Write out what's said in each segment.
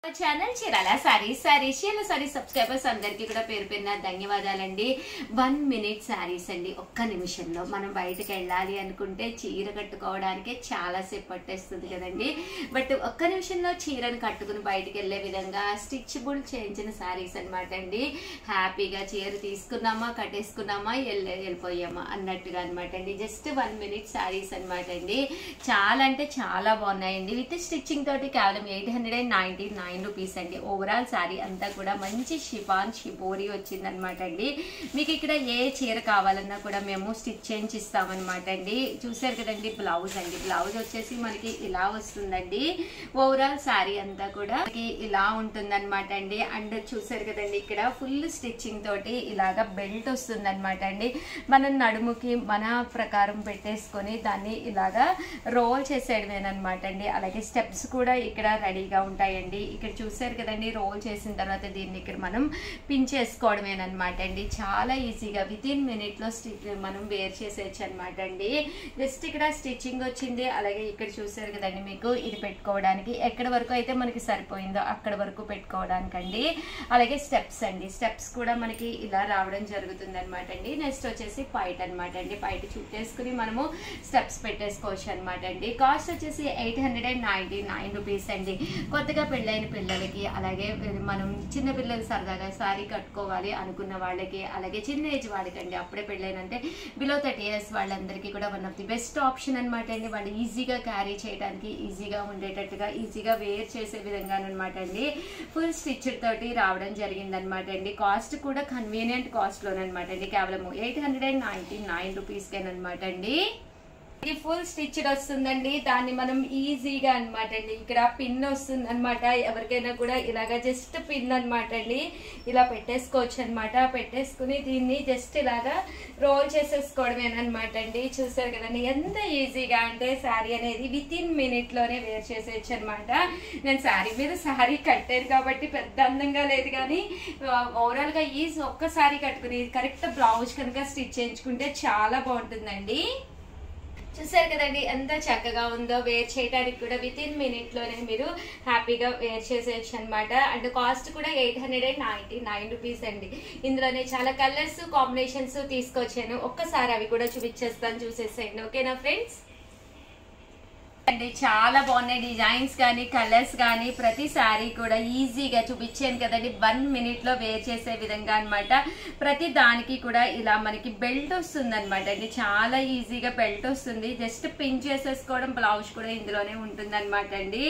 Channel Chirala sorry subscribers అందరికీ కూడా పేరు పేరున ధన్యవాదాలండి. 1 minute సారీస్ అండి. ఒక్క నిమిషంలో మనం బయటకు వెళ్ళాలి అనుకుంటే చీర కట్టుకోవడానికి చాలా సేపు పట్టేస్తుంది కదండి. బట్ ఒక్క నిమిషంలో చీరను కట్టుకుని బయటకు వెళ్లే విధంగా స్టిచబుల్ చేయించిన సారీస్ అనమాట అండి. హ్యాపీగా చీర తీసుకున్నామా కట్టేసుకున్నామా వెళ్ళిపోయామా అన్నట్టుగా అనమాట అండి. జస్ట్ 1 minute సారీస్ అనమాట అండి. చాలా అంటే చాలా బాగున్నాయండి. విత్ స్టిచ్చింగ్ తోటి కేవలం 899 రూపీస్ అండి. ఓవరాల్ సారీ అంతా కూడా మంచి షిఫాన్ షిబోరి వచ్చింది అనమాట అండి. మీకు ఇక్కడ ఏ చీర కావాలన్నా కూడా మేము స్టిచ్ చేయించి ఇస్తామన్నమాట అండి. చూసారు కదండి బ్లౌజ్ అండి. బ్లౌజ్ వచ్చేసి మనకి ఇలా వస్తుందండి. ఓవరాల్ సారీ అంతా కూడా ఇలా ఉంటుంది అనమాట అండి. అండ్ చూసారు కదండి ఇక్కడ ఫుల్ స్టిచ్చింగ్ తోటి ఇలాగా బెల్ట్ వస్తుంది అనమాట అండి. మనం నడుముకి మన ప్రకారం పెట్టేసుకొని దాన్ని ఇలాగా రోల్ చేసేయడమేనమాట అండి. అలాగే స్టెప్స్ కూడా ఇక్కడ రెడీగా ఉంటాయండి. ఇక్కడ చూసారు కదండి రోల్ చేసిన తర్వాత దీన్ని ఇక్కడ మనం పిన్ చేసుకోవడమేనమాట అండి. చాలా ఈజీగా విత్ ఇన్ మినిట్ లో మనం వేర్ చేసేయచ్చు అనమాట అండి. జస్ట్ ఇక్కడ స్టిచ్చింగ్ వచ్చింది. అలాగే ఇక్కడ చూసారు కదండి మీకు ఇది పెట్టుకోవడానికి ఎక్కడ వరకు అయితే మనకి సరిపోయిందో అక్కడ వరకు పెట్టుకోవడానికి అండి. అలాగే స్టెప్స్ అండి. స్టెప్స్ కూడా మనకి ఇలా రావడం జరుగుతుంది అనమాట అండి. నెక్స్ట్ వచ్చేసి పైట్ అనమాట అండి. పైట్ చుట్టేసుకుని మనము స్టెప్స్ పెట్టేసుకోవచ్చు అనమాట అండి. కాస్ట్ వచ్చేసి 899 రూపీస్ అండి. కొత్తగా పెళ్ళైన పిల్లలకి అలాగే మనం చిన్న పిల్లలు సరదాగా సారీ కట్టుకోవాలి అనుకున్న వాళ్ళకి అలాగే చిన్న ఏజ్ వాళ్ళకండి అప్పుడే పెళ్ళైనంటే బిలో 30 years వాళ్ళందరికీ కూడా one of the best option అనమాట అండి. వాళ్ళు ఈజీగా క్యారీ చేయడానికి ఈజీగా ఉండేటట్టుగా ఈజీగా వేర్ చేసే విధంగా అనమాట అండి. ఫుల్ స్టిచ్ తోటి రావడం జరిగింది అనమాట అండి. కాస్ట్ కూడా కన్వీనియంట్ కాస్ట్ లోనమాట అండి. కేవలం 899 రూపీస్కేనమాట అండి. ఇది ఫుల్ స్టిచ్డ్ వస్తుందండి. దాన్ని మనం ఈజీగా అనమాట అండి ఇక్కడ పిన్ వస్తుంది అనమాట. ఎవరికైనా కూడా ఇలాగా జస్ట్ పిన్ అనమాట అండి ఇలా పెట్టేసుకోవచ్చు అనమాట. పెట్టేసుకుని దీన్ని జస్ట్ ఇలాగా రోల్ చేసేసుకోవడమేనమాట అండి. చూసారు కదండి ఎంత ఈజీగా అంటే శారీ అనేది విత్ ఇన్ మినిట్ లోనే వేర్ చేసేయచ్చు అనమాట. నేను శారీ మీద శారీ కట్టాను కాబట్టి పెద్ద అందంగా లేదు కానీ ఓవరాల్ గా ఒక్కసారి కట్టుకుని కరెక్ట్ బ్లౌజ్ కనుక స్టిచ్ చేయించుకుంటే చాలా బాగుంటుందండి. చూసారు కదండి ఎంత చక్కగా ఉందో. వేర్ చేయడానికి కూడా విత్ ఇన్ మినిట్ లోనే మీరు హ్యాపీగా వేర్ చేసేయచ్చు అనమాట. అండ్ కాస్ట్ కూడా 899 రూపీస్ అండి. ఇందులోనే చాలా కలర్స్ కాంబినేషన్స్ తీసుకొచ్చాను. ఒక్కసారి అవి కూడా చూపించేస్తాను, చూసేసేయండి. ఓకేనా ఫ్రెండ్స్? అండి చాలా బాగున్నాయి డిజైన్స్ కానీ కలర్స్ కానీ ప్రతి సారీ కూడా ఈజీగా చూపించాను కదండి. 1 minute లో వేర్ చేసే విధంగా అనమాట. ప్రతి దానికి కూడా ఇలా మనకి బెల్ట్ వస్తుంది అనమాట అండి. చాలా ఈజీగా బెల్ట్ వస్తుంది. Just pin చేసేసుకోవడం. బ్లౌజ్ కూడా ఇందులోనే ఉంటుంది అనమాట అండి.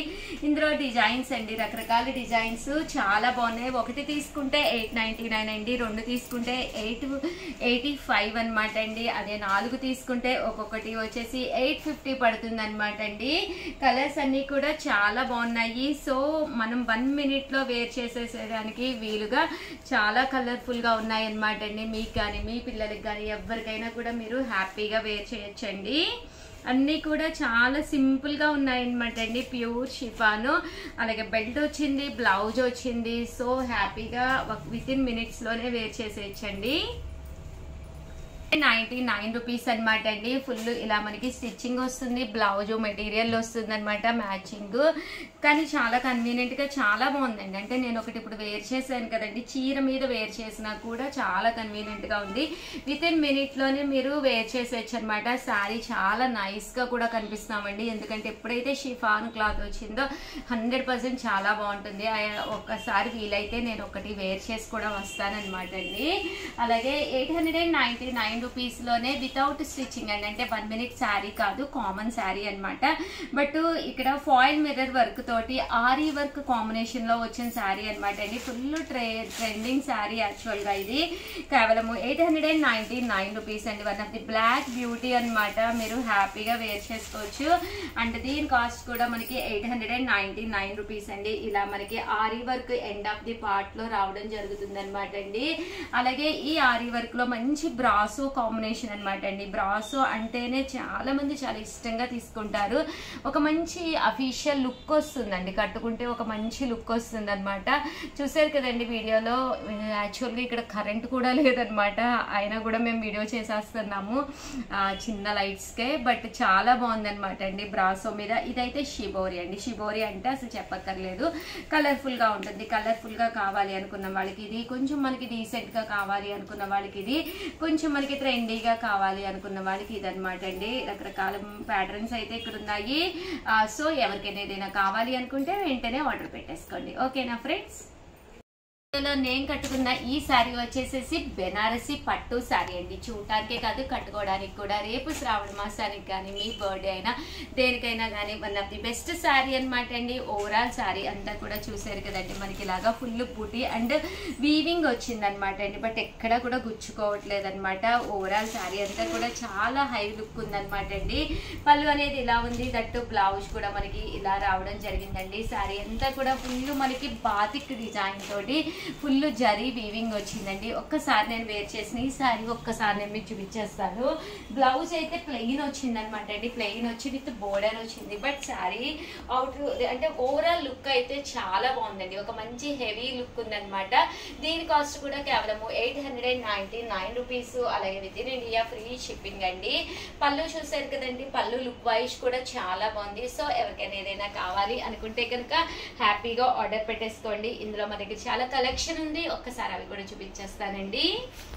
ఇందులో డిజైన్స్ అండి రకరకాల డిజైన్స్ చాలా బాగున్నాయి. ఒకటి తీసుకుంటే 899 అండి. 2 తీసుకుంటే 885 అనమాట అండి. అదే 4 తీసుకుంటే ఒక్కొక్కటి వచ్చేసి 850 పడుతుంది అనమాట అండి. కలర్స్ అన్ని కూడా చాలా బాగున్నాయి. సో మనం 1 minute లో వేర్ చేసేసేదానికి వీలుగా చాలా కలర్ఫుల్ గా ఉన్నాయి అనమాట అండి. మీకు కానీ మీ పిల్లలకి కానీ ఎవరికైనా కూడా మీరు హ్యాపీగా వేర్ చేయొచ్చండి. అన్నీ కూడా చాలా సింపుల్ గా ఉన్నాయన్నమాట అండి. Pure chiffon. అలాగే బెల్ట్ వచ్చింది, బ్లౌజ్ వచ్చింది. సో హ్యాపీగా విత్ ఇన్ మినిట్స్ లోనే వేర్ చేసేయచ్చండి. 99 రూపీస్ అనమాట అండి. ఫుల్ ఇలా మనకి స్టిచ్చింగ్ వస్తుంది, బ్లౌజ్ మెటీరియల్ వస్తుంది అనమాట మ్యాచింగ్. కానీ చాలా కన్వీనియంట్ గా చాలా బాగుందండి. అంటే నేను ఒకటి ఇప్పుడు వేర్ చేశాను కదండి, చీర మీద వేర్ చేసినా కూడా చాలా కన్వీనియంట్ గా ఉంది. విత్ ఇన్ మినిట్ లోనే మీరు వేర్ చేసేయచ్చు అనమాట. శారీ చాలా నైస్ గా కూడా కనిపిస్తున్నామండి. ఎందుకంటే ఎప్పుడైతే షిఫాన్ క్లాత్ వచ్చిందో 100% చాలా బాగుంటుంది. ఒక్కసారి వీలైతే నేను ఒకటి వేర్ చేసి కూడా వస్తానన్నమాట అండి. అలాగే 899 రూపీస్ లోనే వితౌట్ స్టిచ్చింగ్ అండి. అంటే 1 minute శారీ కాదు, కామన్ శారీ అనమాట. బట్ ఇక్కడ ఫాయిల్ మిర్రర్ వర్క్ తోటి ఆరీ వర్క్ కాంబినేషన్ లో వచ్చిన శారీ అనమాట అండి. ఫుల్ ట్రెండింగ్ శారీ యాక్చువల్ గా. ఇది కేవలం 899 రూపీస్ అండి. One of the black beauty అనమాట. మీరు హ్యాపీగా వేర్ చేసుకోవచ్చు. అండ్ దీని కాస్ట్ కూడా మనకి 899 రూపీస్ అండి. ఇలా మనకి ary work end of the part లో రావడం జరుగుతుంది అనమాట అండి. అలాగే ఈ ఆరీ వర్క్ లో మంచి బ్రాసో కాంబినేషన్ అనమాట అండి. బ్రాసో అంటేనే చాలా మంది చాలా ఇష్టంగా తీసుకుంటారు. ఒక మంచి అఫీషియల్ లుక్ వస్తుందండి, కట్టుకుంటే ఒక మంచి లుక్ వస్తుంది అనమాట. చూసారు కదండి వీడియోలో. యాక్చువల్గా ఇక్కడ కరెంట్ కూడా లేదనమాట, అయినా కూడా మేము వీడియో చేసేస్తున్నాము చిన్న లైట్స్కే. బట్ చాలా బాగుందనమాట అండి బ్రాసో మీద. ఇదైతే షిబోరి అండి. షిబోరి అంటే అసలు చెప్పక్కర్లేదు, కలర్ఫుల్ గా ఉంటుంది. కలర్ఫుల్ గా కావాలి అనుకున్న వాళ్ళకి ఇది, కొంచెం మనకి డీసెంట్ గా కావాలి అనుకున్న వాళ్ళకి ఇది, కొంచెం మనకి ట్రెండీగా కావాలి అనుకున్న వాళ్ళకి ఇది అనమాట అండి. రకరకాల ప్యాటర్న్స్ అయితే ఇక్కడ ఉన్నాయి. సో ఎవరికైనా ఏదైనా కావాలి అనుకుంటే వెంటనే ఆర్డర్ పెట్టేసుకోండి. ఓకేనా ఫ్రెండ్స్? నేను కట్టుకున్న ఈ శారీ వచ్చేసేసి బెనారసి పట్టు శారీ అండి. చూడటానికే కాదు, కట్టుకోవడానికి కూడా. రేపు శ్రావణ మాసానికి కానీ మీ బర్త్డే అయినా దేనికైనా కానీ one of the best sari అనమాట అండి. ఓవరాల్ శారీ అంతా కూడా చూసారు కదండి, మనకి ఇలాగా ఫుల్ బూటీ అండ్ వీవింగ్ వచ్చింది అనమాట అండి. బట్ ఎక్కడ కూడా గుచ్చుకోవట్లేదు అనమాట. ఓవరాల్ శారీ అంతా కూడా చాలా హై లుక్ ఉందనమాట అండి. పళ్ళు అనేది ఇలా ఉంది, దట్టు బ్లౌజ్ కూడా మనకి ఇలా రావడం జరిగిందండి. శారీ అంతా కూడా ఫుల్ మనకి బాతిక్ డిజైన్ తోటి ఫుల్ జరీ వీవింగ్ వచ్చిందండి. ఒక్కసారి నేను వేర్ చేసిన ఈ శారీ ఒక్కసారి నేను మీకు చూపించేస్తాను. బ్లౌజ్ అయితే ప్లెయిన్ వచ్చింది అనమాట అండి. ప్లెయిన్ వచ్చి విత్ బోర్డర్ వచ్చింది. బట్ శారీ అవుట్ అంటే ఓవరాల్ లుక్ అయితే చాలా బాగుందండి. ఒక మంచి హెవీ లుక్ ఉందనమాట. దీని కాస్ట్ కూడా కేవలం 899 రూపీస్. అలాగే with in India free shipping అండి. పళ్ళు చూసారు కదండి, పళ్ళు లుక్ వైజ్ కూడా చాలా బాగుంది. సో ఎవరికైనా ఏదైనా కావాలి అనుకుంటే కనుక హ్యాపీగా ఆర్డర్ పెట్టేసుకోండి. ఇందులో మనకి చాలా కలెక్షన్ ఉంది. ఒక్కసారి అవి కూడా చూపించేస్తానండి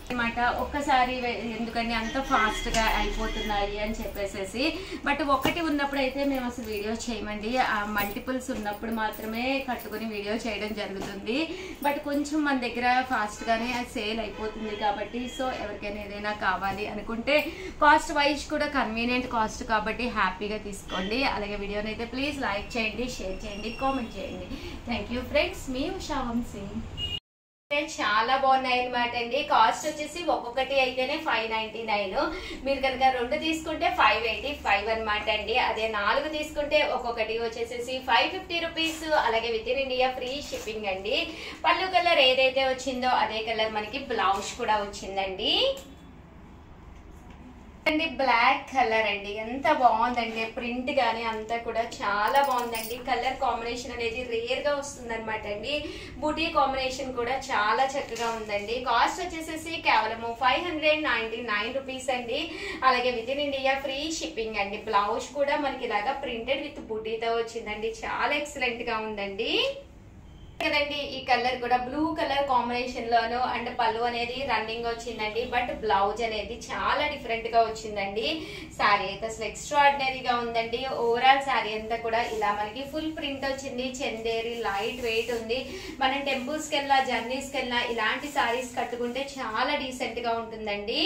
అనమాట. ఒక్కసారి ఎందుకంటే అంత ఫాస్ట్ గా అయిపోతున్నాయి అని చెప్పేసేసి. బట్ ఒకటి ఉన్నప్పుడు అయితే మేము అసలు వీడియో చేయమండి. మల్టిపుల్స్ ఉన్నప్పుడు మాత్రమే కట్టుకుని వీడియో చేయడం జరుగుతుంది. బట్ కొంచెం మన దగ్గర ఫాస్ట్ గానే సేల్ అయిపోతుంది కాబట్టి సో ఎవరికైనా ఏదైనా కావాలి అనుకుంటే కాస్ట్ వైజ్ కూడా కన్వీనియంట్ కాస్ట్ కాబట్టి హ్యాపీగా తీసుకోండి. అలాగే వీడియోని అయితే ప్లీజ్ లైక్ చేయండి, షేర్ చేయండి, కామెంట్ చేయండి. Thank you friends. మీ ఉషా వంశీ. చాలా బాగున్నాయి అనమాట అండి. కాస్ట్ వచ్చేసి ఒక్కొక్కటి అయితేనే 599. మీరు కనుక 2 తీసుకుంటే 585 అనమాట అండి. అదే 4 తీసుకుంటే ఒక్కొక్కటి వచ్చేసేసి 550 రూపీస్. అలాగే with in India free shipping అండి. పళ్ళు కలర్ ఏదైతే వచ్చిందో అదే కలర్ మనకి బ్లౌజ్ కూడా వచ్చిందండి. అండి బ్లాక్ కలర్ అండి, ఎంత బాగుందండి. ప్రింట్ గానీ అంతా కూడా చాలా బాగుందండి. కలర్ కాంబినేషన్ అనేది రేర్ గా వస్తుంది అనమాట అండి. బూటీ కాంబినేషన్ కూడా చాలా చక్కగా ఉందండి. కాస్ట్ వచ్చేసేసి కేవలం 599 రూపీస్ అండి. అలాగే with in India free shipping అండి. బ్లౌజ్ కూడా మనకి ఇలాగా ప్రింటెడ్ విత్ బూటీతో వచ్చిందండి. చాలా ఎక్సలెంట్ గా ఉందండి కదండి. ఈ కలర్ కూడా blue colour combination loan and పళ్ళు అనేది రన్నింగ్ వచ్చిందండి. బట్ బ్లౌజ్ అనేది చాలా డిఫరెంట్ గా వచ్చిందండి. శారీ అయితే అసలు ఎక్స్ట్రాడినరీగా ఉందండి. ఓవరాల్ శారీ అంతా కూడా ఇలా మనకి ఫుల్ ప్రింట్ వచ్చింది. చందేరి లైట్ వెయిట్ ఉంది. మనం టెంపుల్స్ కి వెళ్ళా, జర్నీస్ కి వెళ్ళా ఇలాంటి శారీస్ కట్టుకుంటే చాలా డీసెంట్ గా ఉంటుందండి.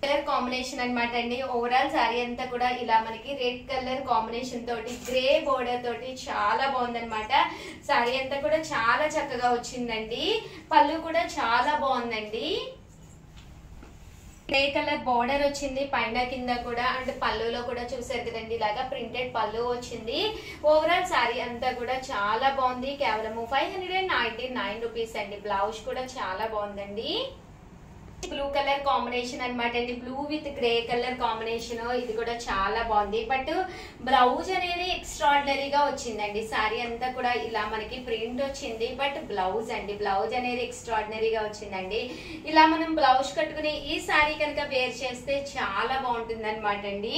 కలర్ కాంబినేషన్ అనమాట అండి. ఓవరాల్ శారీ అంతా కూడా ఇలా మనకి రెడ్ కలర్ కాంబినేషన్ తోటి గ్రే బోర్డర్ తోటి చాలా బాగుందనమాట. శారీ అంతా కూడా చాలా చక్కగా వచ్చిందండి. పళ్ళు కూడా చాలా బాగుందండి. గ్రే కలర్ బోర్డర్ వచ్చింది పైన కింద కూడా. అండ్ పళ్ళులో కూడా చూసారు కదండి ఇలాగా ప్రింటెడ్ పళ్ళు వచ్చింది. ఓవరాల్ శారీ అంతా కూడా చాలా బాగుంది. కేవలం 599 రూపీస్ అండి. బ్లౌజ్ కూడా చాలా బాగుందండి. బ్లూ కలర్ కాంబినేషన్ అనమాట అండి. Blue with grey colour combination ఇది కూడా చాలా బాగుంది. బట్ బ్లౌజ్ అనేది ఎక్స్ట్రాడినరీగా వచ్చిందండి. శారీ అంతా కూడా ఇలా మనకి ప్రింట్ వచ్చింది. బట్ బ్లౌజ్ అండి, బ్లౌజ్ అనేది ఎక్స్ట్రాడినరీగా వచ్చిందండి. ఇలా మనం బ్లౌజ్ కట్టుకుని ఈ శారీ కనుక వేర్ చేస్తే చాలా బాగుంటుంది అనమాట అండి.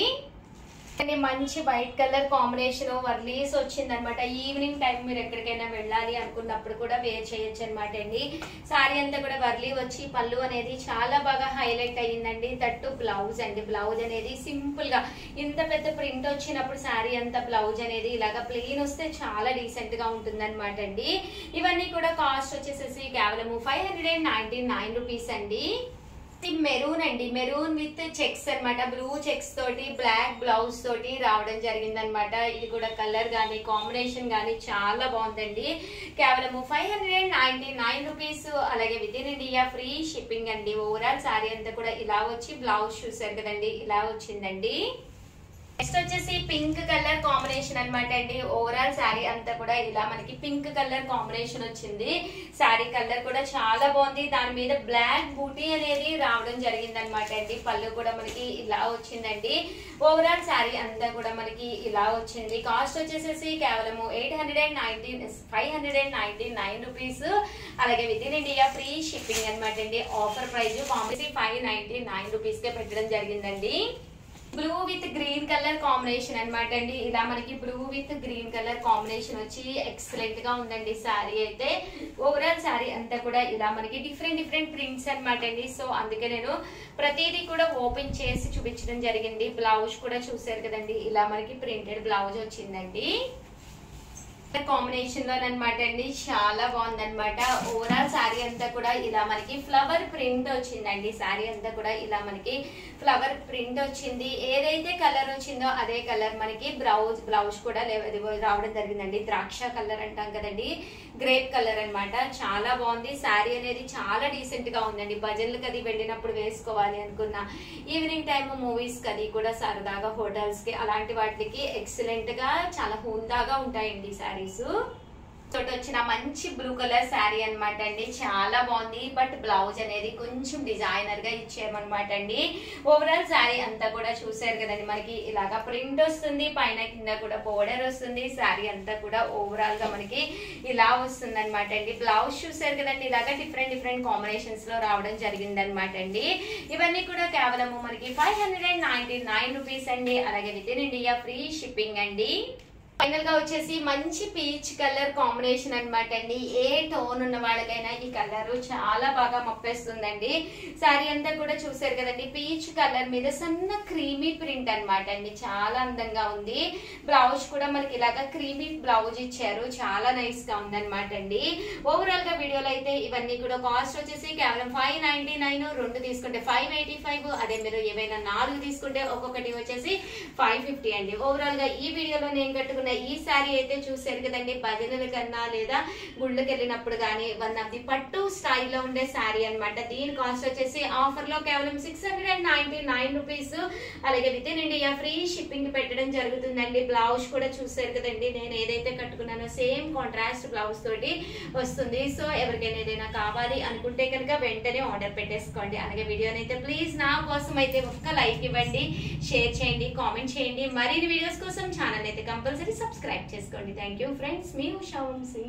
మంచి వైట్ కలర్ కాంబినేషన్ వర్లీస్ వచ్చింది అనమాట. ఈవినింగ్ టైం మీరు ఎక్కడికైనా వెళ్ళాలి అనుకున్నప్పుడు కూడా వేర్ చేయొచ్చు అనమాట అండి. శారీ అంతా కూడా వర్లీ వచ్చి పళ్ళు అనేది చాలా బాగా హైలైట్ అయ్యిందండి. దట్టు బ్లౌజ్ అండి. బ్లౌజ్ అనేది సింపుల్ గా ఇంత పెద్ద ప్రింట్ వచ్చినప్పుడు శారీ అంతా బ్లౌజ్ అనేది ఇలాగా ప్లెయిన్ వస్తే చాలా డీసెంట్ గా ఉంటుంది అనమాట అండి. ఇవన్నీ కూడా కాస్ట్ వచ్చేసేసి కేవలం 599 రూపీస్ అండి. మెరూన్ అండి, మెరూన్ విత్ చెక్స్ అనమాట. బ్లూ చెక్స్ తోటి బ్లాక్ బ్లౌజ్ తోటి రావడం జరిగింది అనమాట. ఇది కూడా కలర్ గానీ కాంబినేషన్ గానీ చాలా బాగుందండి. కేవలం 599 రూపీస్. అలాగే with in India free shipping అండి. ఓవరాల్ శారీ అంతా కూడా ఇలా వచ్చి బ్లౌజ్ చూసారు కదండి ఇలా వచ్చిందండి. నెక్స్ట్ వచ్చేసి పింక్ కలర్ కాంబినేషన్ అనమాట అండి. ఓవరాల్ శారీ అంతా కూడా ఇలా మనకి పింక్ కలర్ కాంబినేషన్ వచ్చింది. శారీ కలర్ కూడా చాలా బాగుంది. దాని మీద బ్లాక్ బూటీ అనేది రావడం జరిగింది అనమాట అండి. పళ్ళు కూడా మనకి ఇలా వచ్చిందండి. ఓవరాల్ శారీ అంతా కూడా మనకి ఇలా వచ్చింది. కాస్ట్ వచ్చేసేసి కేవలం 599 రూపీస్. అలాగే with in India free shipping అనమాట అండి. ఆఫర్ ప్రైస్ కాంబినేషన్ 599 రూపీస్ కే పెట్టడం జరిగిందండి. Blue with green colour combination అనమాట అండి. ఇలా మనకి blue with green colour combination వచ్చి ఎక్సలెంట్ గా ఉందండి శారీ అయితే. ఓవరాల్ శారీ అంతా కూడా ఇలా మనకి డిఫరెంట్ ప్రింట్స్ అనమాట అండి. సో అందుకే నేను ప్రతిదీ కూడా ఓపెన్ చేసి చూపించడం జరిగింది. బ్లౌజ్ కూడా చూసారు కదండి, ఇలా మనకి ప్రింటెడ్ బ్లౌజ్ వచ్చిందండి. కాంబినేషన్ లో అనమాట అండి. చాలా బాగుందన్నమాట. ఓవరాల్ శారీ అంతా కూడా ఇలా మనకి ఫ్లవర్ ప్రింట్ వచ్చిందండి. శారీ అంతా కూడా ఇలా మనకి ఫ్లవర్ ప్రింట్ వచ్చింది. ఏదైతే కలర్ వచ్చిందో అదే కలర్ మనకి బ్లౌజ్ కూడా రావడం జరిగిందండి. ద్రాక్ష కలర్ అంటాం కదండి, గ్రేప్ కలర్ అన్నమాట. చాలా బాగుంది. శారీ అనేది చాలా డీసెంట్ గా ఉందండి. భజన్లకు అది వెళ్ళినప్పుడు వేసుకోవాలి అనుకున్నా, ఈవినింగ్ టైమ్ మూవీస్ కది కూడా సరదాగా హోటల్స్ కి అలాంటి వాటికి ఎక్సలెంట్ గా చాలా హుందాగా ఉంటాయండి శారీస్. తోటి వచ్చిన మంచి బ్లూ కలర్ శారీ అనమాట అండి. చాలా బాగుంది. బట్ బ్లౌజ్ అనేది కొంచెం డిజైనర్ గా ఇచ్చామన్నమాట అండి. ఓవరాల్ శారీ అంతా కూడా చూసారు కదండి, మనకి ఇలాగా ప్రింట్ వస్తుంది, పైన కింద కూడా బోర్డర్ వస్తుంది. శారీ అంతా కూడా ఓవరాల్ గా మనకి ఇలా వస్తుంది అనమాట అండి. బ్లౌజ్ చూసారు కదండి, ఇలాగా డిఫరెంట్ కాంబినేషన్స్ లో రావడం జరిగింది అనమాట అండి. ఇవన్నీ కూడా కేవలం మనకి 599 రూపీస్ అండి. అలాగే with in India free shipping అండి. ఫైనల్ గా వచ్చేసి మంచి పీచ్ కలర్ కాంబినేషన్ అనమాట అండి. ఏ టోన్ ఉన్న వాళ్ళకైనా ఈ కలర్ చాలా బాగా మప్పేస్తుందండి. శారీ అంతా కూడా చూసారు కదండి, పీచ్ కలర్ మీద సన్న క్రీమీ ప్రింట్ అనమాట అండి. చాలా అందంగా ఉంది. బ్లౌజ్ కూడా మనకి ఇలాగా క్రీమీ బ్లౌజ్ ఇచ్చారు. చాలా నైస్ గా ఉంది అనమాట అండి. ఓవరాల్ గా వీడియోలో అయితే ఇవన్నీ కూడా కాస్ట్ వచ్చేసి కేవలం 599, 2 తీసుకుంటే 585, అదే మీరు ఏవైనా 4 తీసుకుంటే ఒక్కొక్కటి వచ్చేసి 550 అండి. ఓవరాల్ గా ఈ వీడియోలో నేను కట్టుకున్న ఈ శారీ అయితే చూసారు కదండి, భజనల కన్నా లేదా గుళ్ళకి వెళ్ళినప్పుడు కానీ వన్ ఆఫ్ ది పట్టు స్టైల్లో ఉండే శారీ అనమాట. దీని కాస్ట్ వచ్చేసి ఆఫర్ లో కేవలం 699 రూపీస్. అలాగే with in India free shipping పెట్టడం జరుగుతుందండి. బ్లౌజ్ కూడా చూసారు కదండి, నేను ఏదైతే కట్టుకున్నానో సేమ్ కాంట్రాస్ట్ బ్లౌజ్ తోటి వస్తుంది. సో ఎవరికైనా ఏదైనా కావాలి అనుకుంటే కనుక వెంటనే ఆర్డర్ పెట్టేసుకోండి. అలాగే వీడియోని అయితే ప్లీజ్ నా కోసం అయితే ఒక్క లైక్ ఇవ్వండి, షేర్ చేయండి, కామెంట్ చేయండి. మరిన్ని వీడియోస్ కోసం ఛానల్ అయితే కంపల్సరీ సబ్స్క్రైబ్ చేసుకోండి. థ్యాంక్ యూ ఫ్రెండ్స్, మీ ఉషా వంశీ.